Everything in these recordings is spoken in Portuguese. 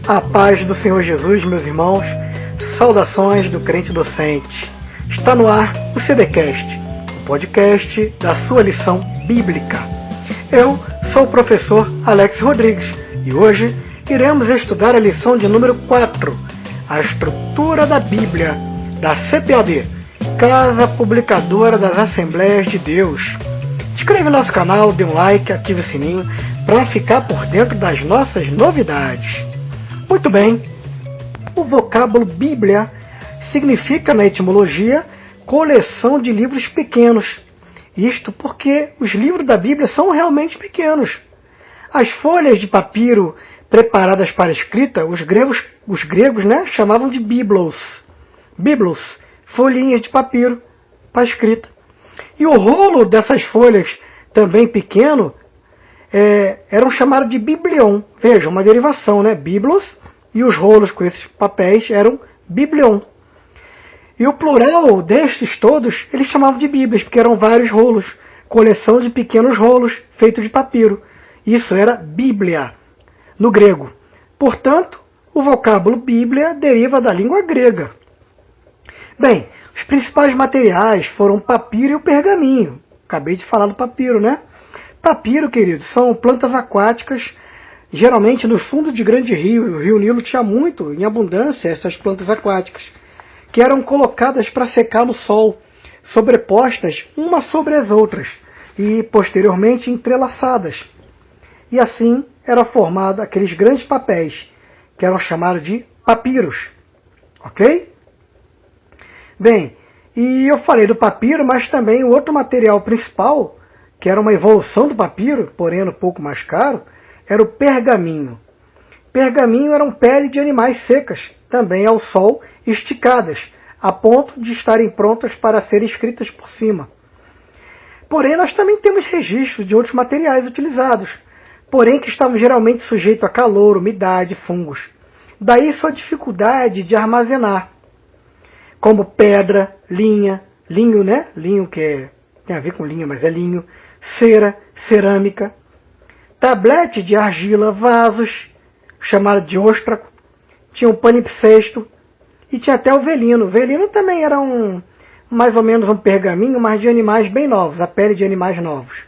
A paz do Senhor Jesus, meus irmãos, saudações do crente docente. Está no ar o CDcast, o podcast da sua lição bíblica. Eu sou o professor Alex Rodrigues e hoje iremos estudar a lição de número 4, a estrutura da Bíblia, da CPAD, Casa Publicadora das Assembleias de Deus. Inscreva no nosso canal, dê um like, ative o sininho para ficar por dentro das nossas novidades. Muito bem, o vocábulo Bíblia significa na etimologia coleção de livros pequenos. Isto porque os livros da Bíblia são realmente pequenos. As folhas de papiro preparadas para a escrita, os gregos chamavam de biblos. Biblos, folhinhas de papiro para a escrita. E o rolo dessas folhas, também pequeno, eram chamados de biblion. Veja, uma derivação, né? Biblos, e os rolos com esses papéis eram biblion. E o plural destes todos, eles chamavam de bíblias, porque eram vários rolos, coleção de pequenos rolos feitos de papiro. Isso era Bíblia, no grego. Portanto, o vocábulo Bíblia deriva da língua grega. Bem, os principais materiais foram o papiro e o pergaminho. Acabei de falar do papiro, né? Papiro, queridos, são plantas aquáticas, geralmente no fundo de grande rio. O rio Nilo tinha muito, em abundância, essas plantas aquáticas, que eram colocadas para secar no sol, sobrepostas umas sobre as outras e posteriormente entrelaçadas. E assim era formado aqueles grandes papéis, que eram chamados de papiros. Ok? Bem, e eu falei do papiro, mas também o outro material principal, que era uma evolução do papiro, porém um pouco mais caro, era o pergaminho. Pergaminho eram pele de animais secas, também ao sol, esticadas, a ponto de estarem prontas para serem escritas por cima. Porém, nós também temos registros de outros materiais utilizados, porém que estavam geralmente sujeitos a calor, umidade, fungos. Daí sua dificuldade de armazenar, como pedra, linha, linho, né? Linho que tem a ver com linha, mas é linho, cera, cerâmica, tablete de argila, vasos, chamado de óstraco, tinha um palimpsesto e tinha até o velino. O velino também era mais ou menos um pergaminho, mas de animais bem novos, a pele de animais novos.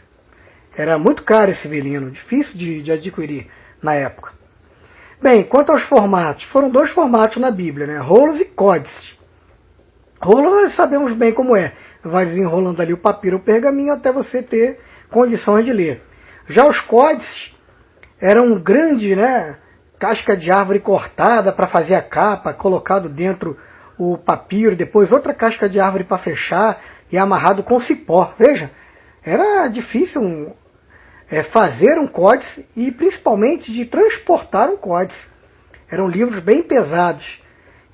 Era muito caro esse velino, difícil de adquirir na época. Bem, quanto aos formatos, foram dois formatos na Bíblia, né? Rolos e códices. Rolo nós sabemos bem como é. Vai desenrolando ali o papiro ou o pergaminho até você ter condições de ler. Já os códices eram grandes, né? Casca de árvore cortada para fazer a capa, colocado dentro o papiro, depois outra casca de árvore para fechar e amarrado com cipó. Veja, era difícil fazer um códice e principalmente de transportar um códice. Eram livros bem pesados.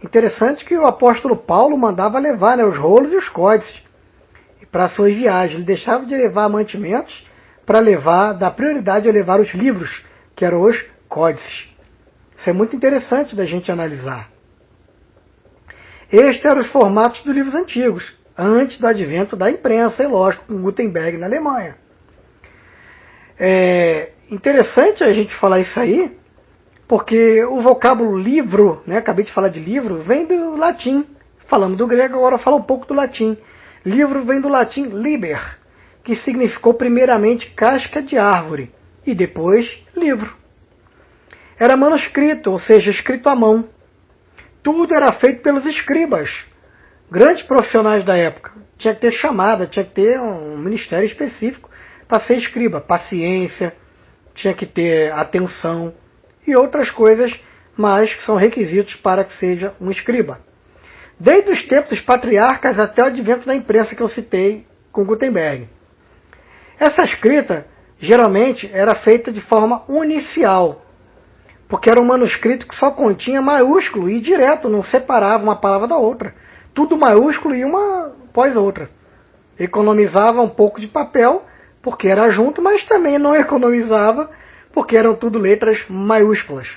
Interessante que o apóstolo Paulo mandava levar, né, os rolos e os códices para suas viagens. Ele deixava de levar mantimentos para dar prioridade a levar os livros, que eram os códices. Isso é muito interessante da gente analisar. Estes eram os formatos dos livros antigos, antes do advento da imprensa, e lógico, com Gutenberg na Alemanha. É interessante a gente falar isso aí, porque o vocábulo livro, né, acabei de falar de livro, vem do latim. Falamos do grego, agora falo um pouco do latim. Livro vem do latim liber, que significou primeiramente casca de árvore, e depois livro. Era manuscrito, ou seja, escrito à mão. Tudo era feito pelos escribas, grandes profissionais da época. Tinha que ter chamada, tinha que ter um ministério específico para ser escriba. Paciência, tinha que ter atenção e outras coisas mais que são requisitos para que seja um escriba. Desde os tempos dos patriarcas até o advento da imprensa que eu citei com Gutenberg. Essa escrita, geralmente, era feita de forma unicial, porque era um manuscrito que só continha maiúsculo e direto, não separava uma palavra da outra. Tudo maiúsculo e uma após a outra. Economizava um pouco de papel, porque era junto, mas também não economizava, porque eram tudo letras maiúsculas.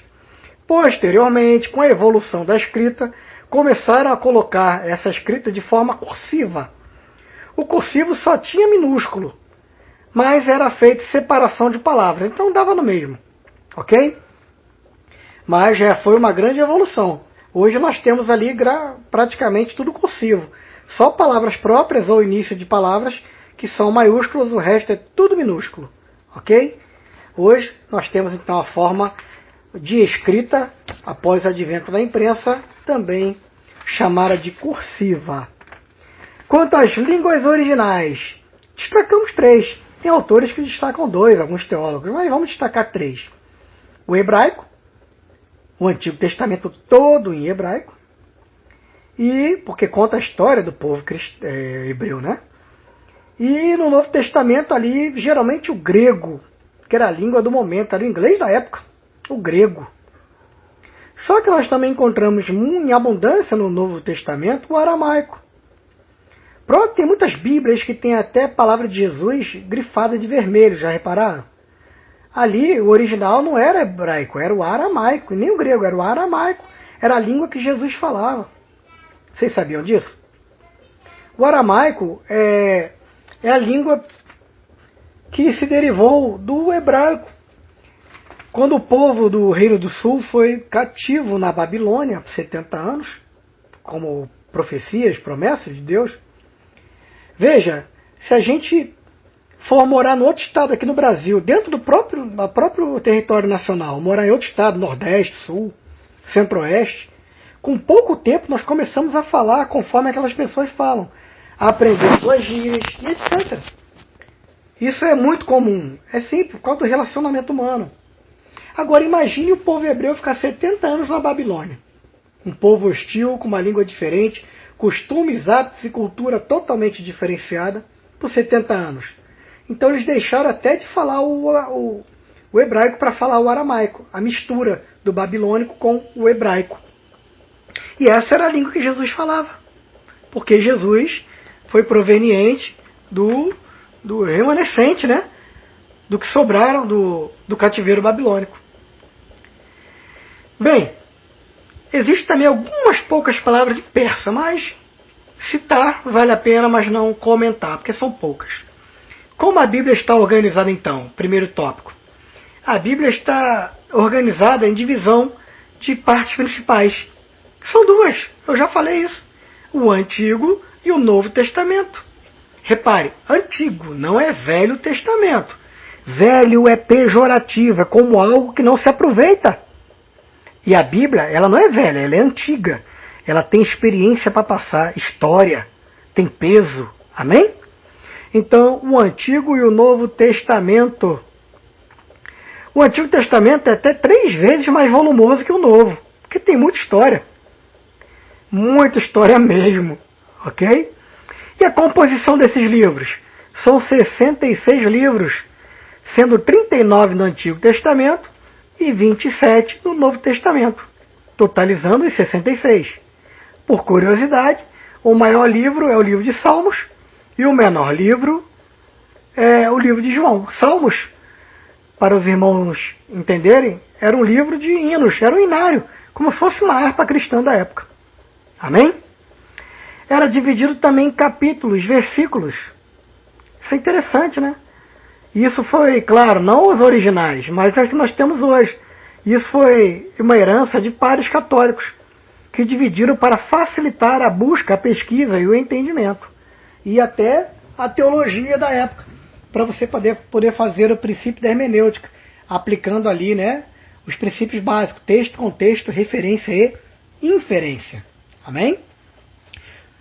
Posteriormente, com a evolução da escrita, começaram a colocar essa escrita de forma cursiva. O cursivo só tinha minúsculo, mas era feita separação de palavras, então dava no mesmo, ok? mas já foi uma grande evolução. Hoje nós temos ali praticamente tudo cursivo. Só palavras próprias ou início de palavras que são maiúsculas, o resto é tudo minúsculo. Ok? Hoje nós temos então a forma de escrita, após o advento da imprensa, também chamada de cursiva. Quanto às línguas originais, destacamos 3. Tem autores que destacam 2, alguns teólogos, mas vamos destacar 3. O hebraico, o Antigo Testamento todo em hebraico, e porque conta a história do povo hebreu, né? E no Novo Testamento ali, geralmente o grego, que era a língua do momento, era o inglês da época, o grego. Só que nós também encontramos em abundância no Novo Testamento o aramaico. Pronto, tem muitas bíblias que tem até a palavra de Jesus grifada de vermelho, já repararam? Ali, o original não era hebraico, era o aramaico, nem o grego, era o aramaico. Era a língua que Jesus falava. Vocês sabiam disso? O aramaico é a língua que se derivou do hebraico. Quando o povo do Reino do Sul foi cativo na Babilônia por 70 anos, como profecias, promessas de Deus. Veja, se a gente for morar no outro estado aqui no Brasil, dentro do próprio território nacional, morar em outro estado, Nordeste, Sul, Centro-Oeste, com pouco tempo nós começamos a falar conforme aquelas pessoas falam, a aprender suas gírias e etc. Isso é muito comum, é simples, por causa do relacionamento humano. Agora imagine o povo hebreu ficar 70 anos na Babilônia. Um povo hostil, com uma língua diferente, costumes, hábitos e cultura totalmente diferenciada, por 70 anos. Então eles deixaram até de falar o hebraico para falar o aramaico, a mistura do babilônico com o hebraico. E essa era a língua que Jesus falava, porque Jesus foi proveniente do remanescente, né? Do que sobraram do cativeiro babilônico. Bem, existem também algumas poucas palavras em persa, mas citar vale a pena, mas não comentar, porque são poucas. Como a Bíblia está organizada então? Primeiro tópico. A Bíblia está organizada em divisão de partes principais. São 2, eu já falei isso. O Antigo e o Novo Testamento. Repare, Antigo não é Velho Testamento. Velho é pejorativo, é como algo que não se aproveita. E a Bíblia, ela não é velha, ela é antiga. Ela tem experiência para passar, história, tem peso. Amém? Então, o Antigo e o Novo Testamento. O Antigo Testamento é até 3 vezes mais volumoso que o Novo, porque tem muita história. Muita história mesmo. Ok? E a composição desses livros? São 66 livros, sendo 39 no Antigo Testamento e 27 no Novo Testamento, totalizando os 66. Por curiosidade, o maior livro é o livro de Salmos e o menor livro é o livro de João. Salmos, para os irmãos entenderem, era um livro de hinos, era um hinário, como se fosse uma harpa cristã da época. Amém? Era dividido também em capítulos, versículos. Isso é interessante, né? Isso foi, claro, não os originais, mas é o que nós temos hoje. Isso foi uma herança de padres católicos, que dividiram para facilitar a busca, a pesquisa e o entendimento. E até a teologia da época, para você poder fazer o princípio da hermenêutica, aplicando ali, né, os princípios básicos, texto, contexto, referência e inferência. Amém?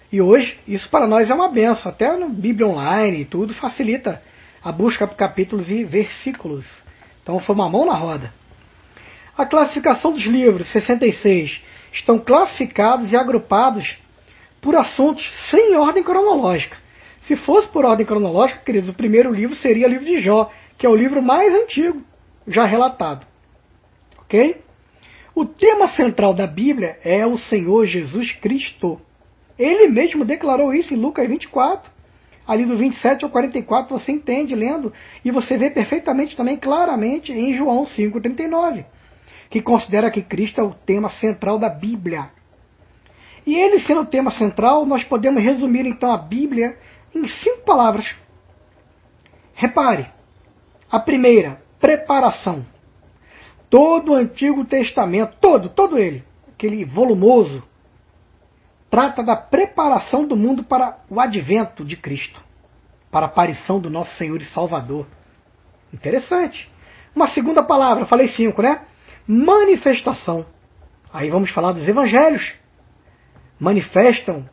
E hoje, isso para nós é uma benção. Até no Bíblia Online e tudo facilita a busca por capítulos e versículos. Então foi uma mão na roda. A classificação dos livros, 66, estão classificados e agrupados por assuntos sem ordem cronológica. Se fosse por ordem cronológica, queridos, o primeiro livro seria o livro de Jó, que é o livro mais antigo já relatado. Ok? O tema central da Bíblia é o Senhor Jesus Cristo. Ele mesmo declarou isso em Lucas 24. Ali do 27 ao 44 você entende lendo. E você vê perfeitamente também, claramente, em João 5,39. Que considera que Cristo é o tema central da Bíblia. E ele sendo o tema central, nós podemos resumir então a Bíblia em 5 palavras. Repare. A primeira, preparação. Todo o Antigo Testamento, todo ele, aquele volumoso, trata da preparação do mundo para o advento de Cristo, para a aparição do nosso Senhor e Salvador. Interessante. Uma segunda palavra, falei 5, né? Manifestação. Aí vamos falar dos evangelhos. Manifestam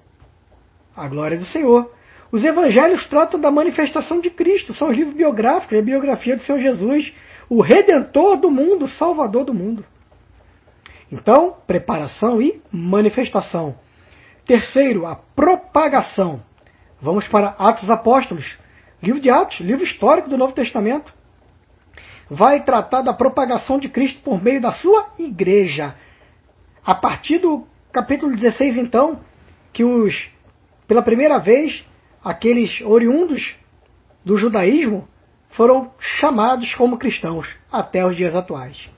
a glória do Senhor. Os evangelhos tratam da manifestação de Cristo, são os livros biográficos, a biografia do Senhor Jesus, o Redentor do mundo, o Salvador do mundo. Então, preparação e manifestação. Terceiro, a propagação. Vamos para Atos dos Apóstolos. Livro de Atos, livro histórico do Novo Testamento. Vai tratar da propagação de Cristo por meio da sua igreja. A partir do capítulo 16, então, que pela primeira vez, aqueles oriundos do judaísmo foram chamados como cristãos até os dias atuais.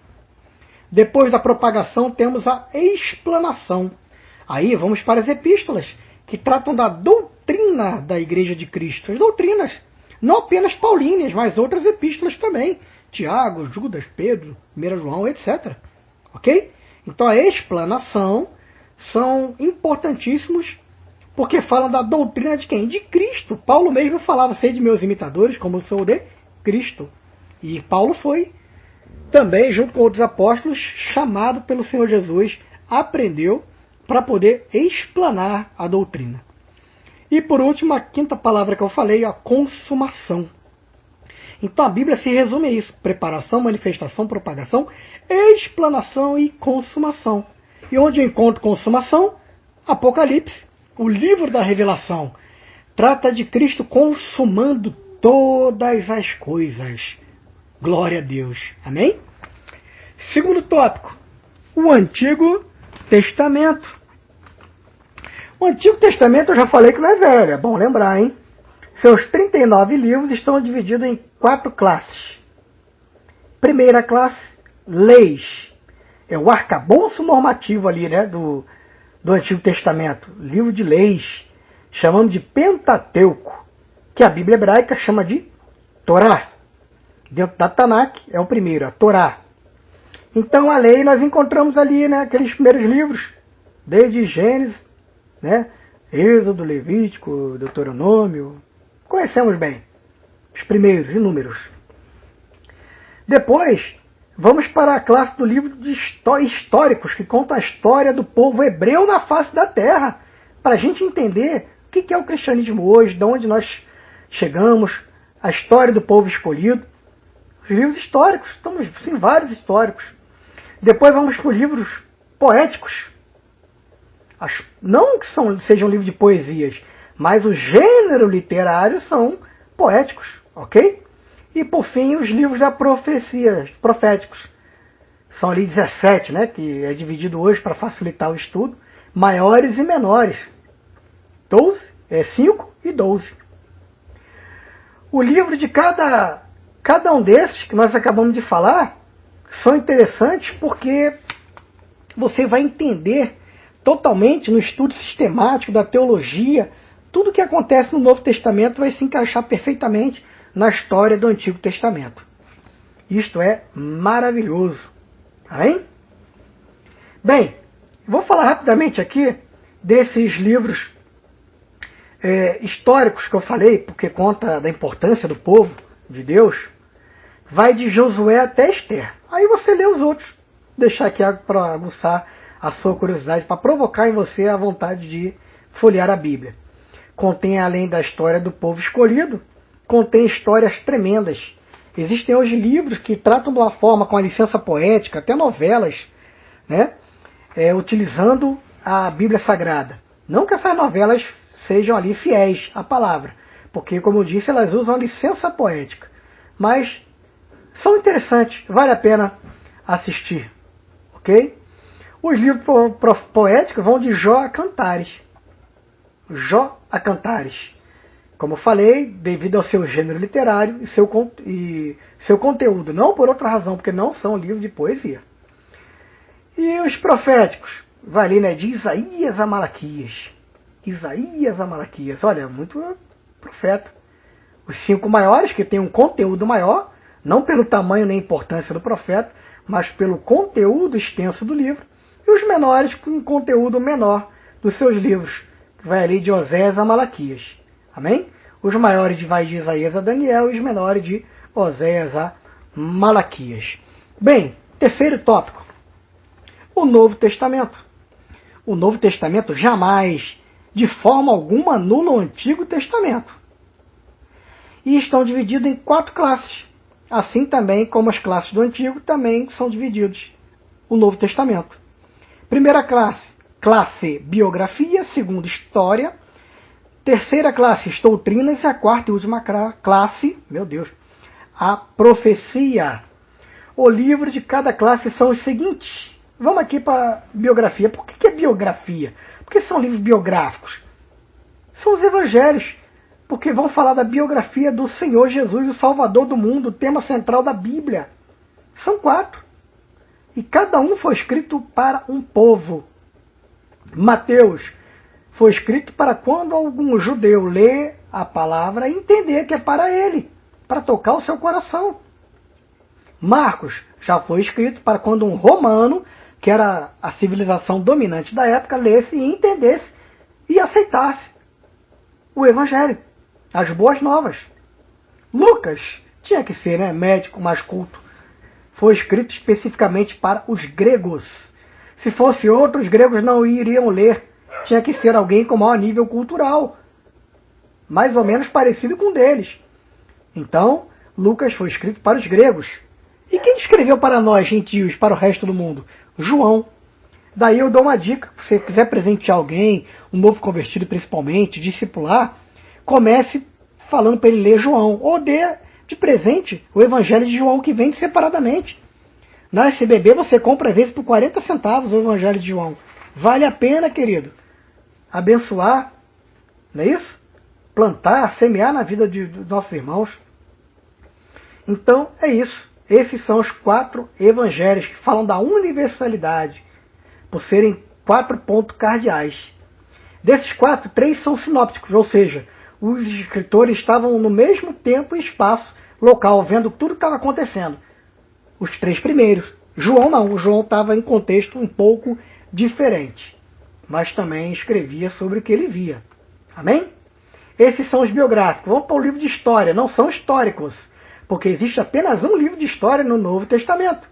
Depois da propagação, temos a explanação. Aí vamos para as epístolas, que tratam da doutrina da Igreja de Cristo. As doutrinas, não apenas paulíneas, mas outras epístolas também. Tiago, Judas, Pedro, 1 João, etc. Ok? Então a explanação são importantíssimos, porque falam da doutrina de quem? De Cristo. Paulo mesmo falava, sei de meus imitadores, como eu sou de Cristo. E Paulo foi também, junto com outros apóstolos, chamado pelo Senhor Jesus, aprendeu para poder explanar a doutrina. E por último, a quinta palavra que eu falei, a consumação. Então a Bíblia se resume a isso: preparação, manifestação, propagação, explanação e consumação. E onde eu encontro consumação? Apocalipse, o livro da revelação. Trata de Cristo consumando todas as coisas. Glória a Deus. Amém? Segundo tópico, o Antigo Testamento. O Antigo Testamento eu já falei que não é velho, é bom lembrar, hein? Seus 39 livros estão divididos em 4 classes. Primeira classe, leis. É o arcabouço normativo ali, né, do Antigo Testamento. Livro de leis, chamando de Pentateuco, que a Bíblia hebraica chama de Torá. Dentro da Tanakh é o primeiro, a Torá. Então a lei nós encontramos ali, né, aqueles primeiros livros, desde Gênesis, né, Êxodo, Levítico, Deuteronômio. Conhecemos bem os primeiros, inúmeros. Depois, vamos para a classe do livro de históricos, que conta a história do povo hebreu na face da terra, para a gente entender o que é o cristianismo hoje, de onde nós chegamos, a história do povo escolhido. Os livros históricos, estamos sim, vários históricos. Depois vamos para os livros poéticos. Não que sejam livros de poesias, mas o gênero literário são poéticos, ok? E por fim, os livros da profecia, proféticos. São ali 17, né, que é dividido hoje para facilitar o estudo, maiores e menores. 5 e 12. O livro de cada um desses que nós acabamos de falar são interessantes porque você vai entender totalmente no estudo sistemático da teologia. Tudo que acontece no Novo Testamento vai se encaixar perfeitamente na história do Antigo Testamento. Isto é maravilhoso. Amém? Bem, vou falar rapidamente aqui desses livros históricos que eu falei, porque conta da importância do povo de Deus. Vai de Josué até Esther. Aí você lê os outros. Deixar aqui para aguçar a sua curiosidade, para provocar em você a vontade de folhear a Bíblia. Contém, além da história do povo escolhido, contém histórias tremendas. Existem hoje livros que tratam de uma forma com a licença poética, até novelas, né, utilizando a Bíblia Sagrada. Não que essas novelas sejam ali fiéis à palavra, porque, como eu disse, elas usam a licença poética. Mas são interessantes, vale a pena assistir. Ok? Os livros poéticos vão de Jó a Cantares. Jó a Cantares. Como eu falei, devido ao seu gênero literário e seu conteúdo. Não por outra razão, porque não são livros de poesia. E os proféticos? Vai ali, né, de Isaías a Malaquias. Isaías a Malaquias. Olha, muito profeta. Os 5 maiores, que têm um conteúdo maior, não pelo tamanho nem importância do profeta, mas pelo conteúdo extenso do livro, e os menores com um conteúdo menor dos seus livros, que vai ali de Oséias a Malaquias. Amém? Os maiores vai de Isaías a Daniel e os menores de Oséias a Malaquias. Bem, terceiro tópico. O Novo Testamento. O Novo Testamento jamais, de forma alguma, anula o Antigo Testamento. E estão divididos em 4 classes. Assim também como as classes do Antigo também são divididos. O Novo Testamento. Primeira classe biografia. Segunda, história. Terceira classe, doutrinas. E a quarta e última classe, a profecia. O livro de cada classe são os seguintes. Vamos aqui para biografia. Por que é biografia? Porque são livros biográficos. São os evangelhos. Porque vão falar da biografia do Senhor Jesus, o Salvador do mundo, o tema central da Bíblia. São 4. E cada um foi escrito para um povo. Mateus foi escrito para quando algum judeu lê a palavra e entender que é para ele, para tocar o seu coração. Marcos já foi escrito para quando um romano, que era a civilização dominante da época, lesse e entendesse e aceitasse o Evangelho, as boas novas. Lucas tinha que ser médico mais culto. Foi escrito especificamente para os gregos. Se fosse outro, os gregos não iriam ler. Tinha que ser alguém com maior nível cultural, mais ou menos parecido com o deles. Então, Lucas foi escrito para os gregos. E quem escreveu para nós, gentios, para o resto do mundo? João. Daí eu dou uma dica, se você quiser presentear alguém, um novo convertido principalmente, discipular, comece falando para ele ler João, ou dê de presente o Evangelho de João, que vende separadamente. Na SBB você compra às vezes por 40 centavos o Evangelho de João. Vale a pena, querido, abençoar, não é isso? Plantar, semear na vida dos nossos irmãos. Então é isso. Esses são os 4 evangelhos que falam da universalidade, por serem 4 pontos cardeais. Desses 4, 3 são sinópticos, ou seja, os escritores estavam no mesmo tempo e espaço local, vendo tudo que estava acontecendo. Os 3 primeiros. João não, o João estava em contexto um pouco diferente, mas também escrevia sobre o que ele via. Amém? Esses são os biográficos. Vamos para o livro de história, não são históricos, porque existe apenas um livro de história no Novo Testamento.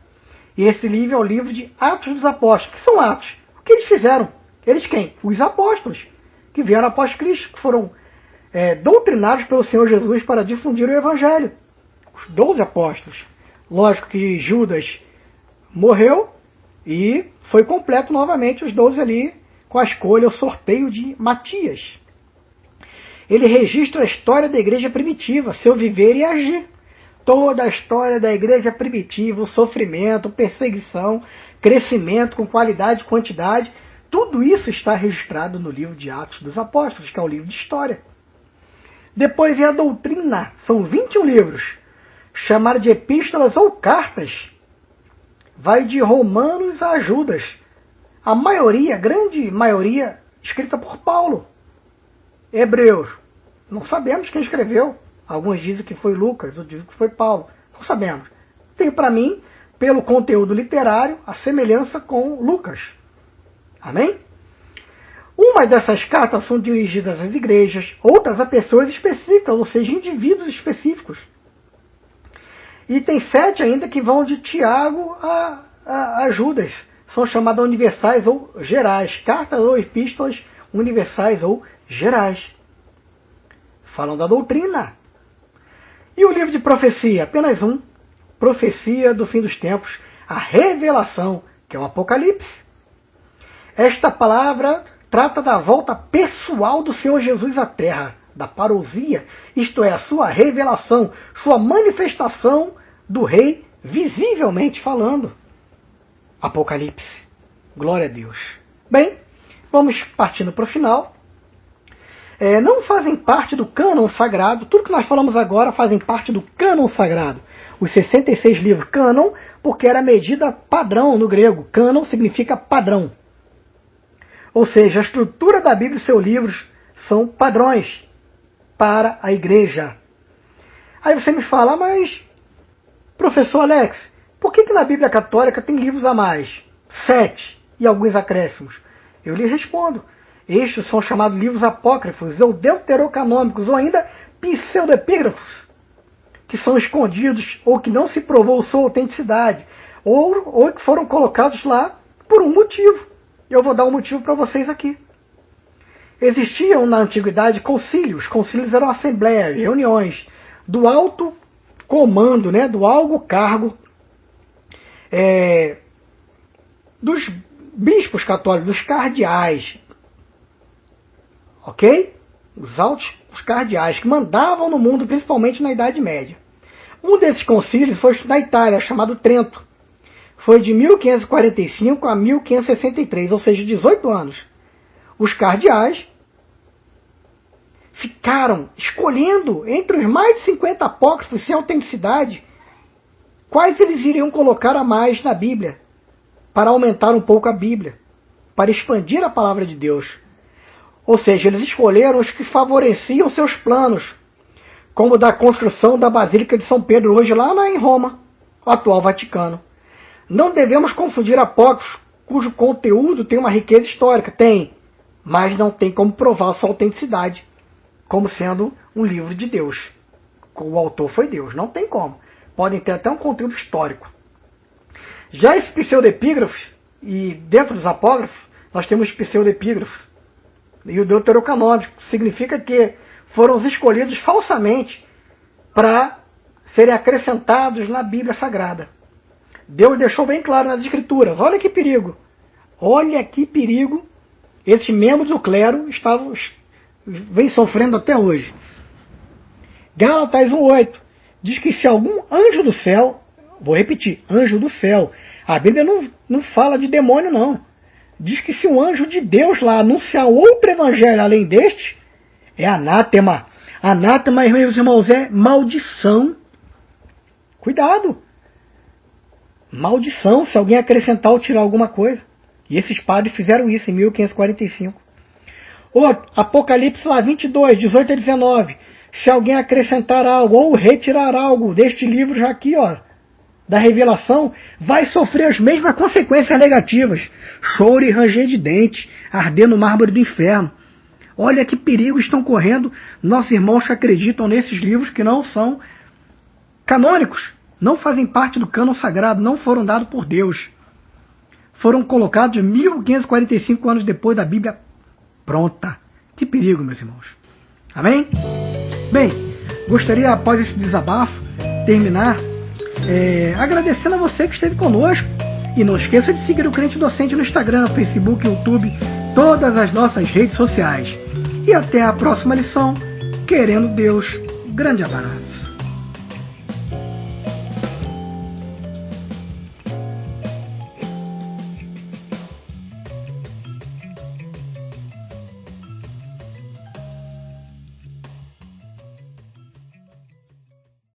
E esse livro é o livro de Atos dos Apóstolos. O que são Atos? O que eles fizeram? Eles quem? Os apóstolos, que vieram após Cristo, que foram doutrinados pelo Senhor Jesus para difundir o Evangelho. Os 12 apóstolos. Lógico que Judas morreu e foi completo novamente os 12 ali com a escolha, o sorteio de Matias. Ele registra a história da igreja primitiva, seu viver e agir. Toda a história da igreja primitiva, o sofrimento, perseguição, crescimento com qualidade e quantidade, tudo isso está registrado no livro de Atos dos Apóstolos, que é o livro de história. Depois vem a doutrina, são 21 livros, chamados de epístolas ou cartas. Vai de Romanos a Judas. A maioria, grande maioria, escrita por Paulo. Hebreus, não sabemos quem escreveu. Alguns dizem que foi Lucas, outros dizem que foi Paulo. Não sabemos. Tem para mim, pelo conteúdo literário, a semelhança com Lucas. Amém? Uma dessas cartas são dirigidas às igrejas, outras a pessoas específicas, ou seja, indivíduos específicos. E tem 7 ainda que vão de Tiago a Judas. São chamadas universais ou gerais. Cartas ou epístolas universais ou gerais. Falam da doutrina. E o livro de profecia? Apenas um. Profecia do fim dos tempos. A revelação, que é o Apocalipse. Esta palavra trata da volta pessoal do Senhor Jesus à Terra, da parousia, isto é, a sua revelação, sua manifestação do Rei, visivelmente falando. Apocalipse. Glória a Deus. Bem, vamos partindo para o final. Não fazem parte do cânon sagrado, tudo que nós falamos agora fazem parte do cânon sagrado. Os 66 livros, cânon, porque era a medida padrão no grego. Cânon significa padrão. Ou seja, a estrutura da Bíblia e seus livros são padrões para a igreja. Aí você me fala, mas, professor Alex, Por que na Bíblia Católica tem livros a mais? 7 e alguns acréscimos. Eu lhe respondo. Estes são chamados livros apócrifos ou deuterocanômicos ou ainda pseudepígrafos, que são escondidos ou que não se provou sua autenticidade ou que foram colocados lá por um motivo. Eu vou dar um motivo para vocês aqui. Existiam na antiguidade concílios. Concílios eram assembleias, reuniões do alto comando, do alto cargo dos bispos católicos, dos cardeais. Ok? Os cardeais que mandavam no mundo, principalmente na Idade Média. Um desses concílios foi na Itália, chamado Trento. Foi de 1545 a 1563, ou seja, 18 anos. Os cardeais ficaram escolhendo entre os mais de 50 apócrifos sem autenticidade quais eles iriam colocar a mais na Bíblia, para aumentar um pouco a Bíblia, para expandir a palavra de Deus. Ou seja, eles escolheram os que favoreciam seus planos, como da construção da Basílica de São Pedro, hoje lá em Roma, o atual Vaticano. Não devemos confundir apócrifos cujo conteúdo tem uma riqueza histórica. Tem, mas não tem como provar sua autenticidade, como sendo um livro de Deus. O autor foi Deus, não tem como. Podem ter até um conteúdo histórico. Já esses pseudepígrafos, e dentro dos apócrifos, nós temos pseudepígrafos. E o deuterocanônico significa que foram os escolhidos falsamente para serem acrescentados na Bíblia Sagrada. Deus deixou bem claro nas Escrituras. Olha que perigo. Olha que perigo. Esses membros do clero vêm sofrendo até hoje. Gálatas 1:8 diz que se algum anjo do céu, vou repetir, anjo do céu, a Bíblia não fala de demônio não. Diz que se um anjo de Deus lá anunciar outro evangelho além deste, é anátema. Anátema, meus irmãos, é maldição. Cuidado. Maldição, se alguém acrescentar ou tirar alguma coisa. E esses padres fizeram isso em 1545. Ou Apocalipse lá 22, 18 a 19. Se alguém acrescentar algo ou retirar algo deste livro já aqui, da revelação, vai sofrer as mesmas consequências negativas. Choro e ranger de dentes, arder no mármore do inferno. Olha que perigo estão correndo nossos irmãos que acreditam nesses livros que não são canônicos. Não fazem parte do cânon sagrado, não foram dados por Deus. Foram colocados 1545 anos depois da Bíblia pronta. Que perigo, meus irmãos. Amém? Bem, gostaria, após esse desabafo, terminar agradecendo a você que esteve conosco. E não esqueça de seguir o Crente Docente no Instagram, Facebook, YouTube, todas as nossas redes sociais. E até a próxima lição, querendo Deus. Grande abraço.